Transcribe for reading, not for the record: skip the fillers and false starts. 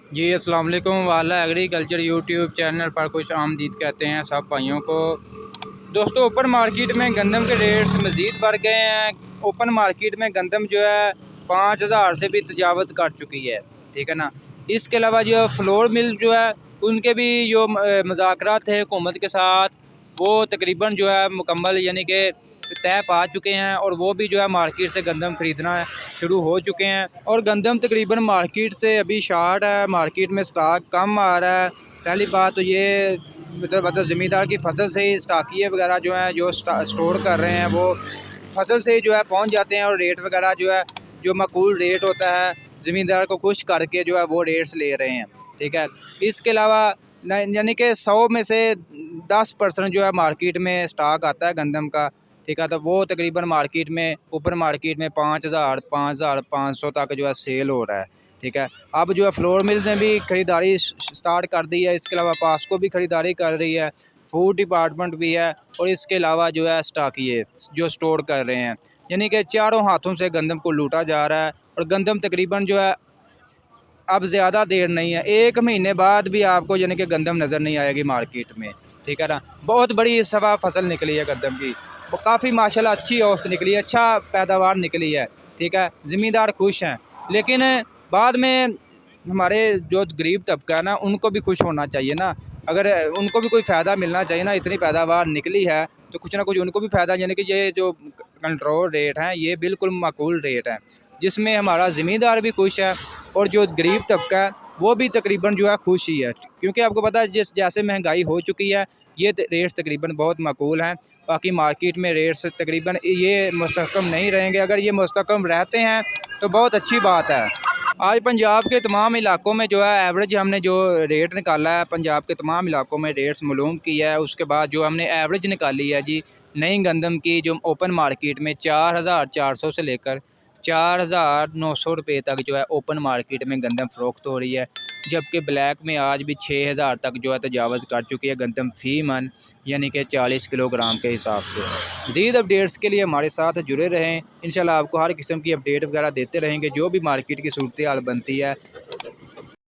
जी अस्सलाम वालेकुम। वाला एग्रीकल्चर यूट्यूब चैनल पर खुश आमदीद कहते हैं सब भाइयों को। दोस्तों, ओपन मार्केट में गंदम के रेट्स मज़ीद बढ़ गए हैं। ओपन मार्केट में गंदम जो है 5,000 से भी तजावज़ कर चुकी है, ठीक है ना। इसके अलावा जो फ्लोर मिल जो है उनके भी जो मुज़ाकरात थे हुकूमत के साथ, वो तकरीबन जो है मुकम्मल यानी कि तय पा चुके हैं और वो भी जो है मार्केट से गंदम ख़रीदना शुरू हो चुके हैं। और गंदम तकरीबन मार्केट से अभी शार्ट है, मार्केट में स्टॉक कम आ रहा है। पहली बात तो ये मतलब ज़मींदार की फसल से ही स्टाकिये वगैरह जो है जो स्टोर कर रहे हैं वो फसल से ही जो है पहुंच जाते हैं और रेट वगैरह जो है जो माकूल रेट होता है ज़मींदार को खुश करके जो है वो रेट्स ले रहे हैं, ठीक है। इसके अलावा यानी कि 100 में से 10% जो है मार्केट में स्टॉक आता है गंदम का, ठीक है। तो वो तकरीबन मार्केट में ऊपर मार्केट में 5,500 तक जो है सेल हो रहा है, ठीक है। अब जो है फ्लोर मिल्स ने भी ख़रीदारी स्टार्ट कर दी है। इसके अलावा पास्को भी ख़रीदारी कर रही है, फूड डिपार्टमेंट भी है और इसके अलावा जो है स्टाकिये जो स्टोर कर रहे हैं। यानी कि चारों हाथों से गंदम को लूटा जा रहा है और गंदम तकरीबन जो है अब ज़्यादा देर नहीं है, 1 महीने बाद भी आपको यानी कि गंदम नज़र नहीं आएगी मार्केट में, ठीक है ना। बहुत बड़ी इस दफ़ा फसल निकली है गंदम की, वो काफ़ी माशाल्लाह अच्छी औसत निकली है, अच्छा पैदावार निकली है, ठीक है। ज़मींदार खुश हैं, लेकिन बाद में हमारे जो गरीब तबका है ना उनको भी खुश होना चाहिए ना। अगर उनको भी कोई फ़ायदा मिलना चाहिए ना, इतनी पैदावार निकली है तो कुछ ना कुछ उनको भी फ़ायदा, यानी कि ये जो कंट्रोल रेट हैं ये बिल्कुल माकूल रेट है जिसमें हमारा ज़मींदार भी खुश है और जो गरीब तबका है वो भी तकरीबन जो है खुश ही है। क्योंकि आपको पता है जिस जैसे महंगाई हो चुकी है ये रेट्स तकरीबन बहुत माकूल हैं। बाकी मार्केट में रेट्स तकरीबन ये मुस्तहकम नहीं रहेंगे, अगर ये मुस्तहकम रहते हैं तो बहुत अच्छी बात है। आज पंजाब के तमाम इलाकों में जो है एवरेज हमने जो रेट निकाला है, पंजाब के तमाम इलाकों में रेट्स मालूम किया है। उसके बाद जो हमने एवरेज निकाली है जी नई गंदम की, जो ओपन मार्केट में 4,400 से लेकर 4,900 रुपये तक जो है ओपन मार्केट में गंदम फ़रोख्त हो रही है। जबकि ब्लैक में आज भी 6,000 तक जो है तजावज़ कर चुकी है गंदम फ़ी मन, यानी कि 40 किलोग्राम के हिसाब से। मज़ीद अपडेट्स के लिए हमारे साथ जुड़े रहें, इंशाल्लाह आपको हर किस्म की अपडेट वगैरह देते रहेंगे। जो भी मार्केट की सूरत हाल बनती है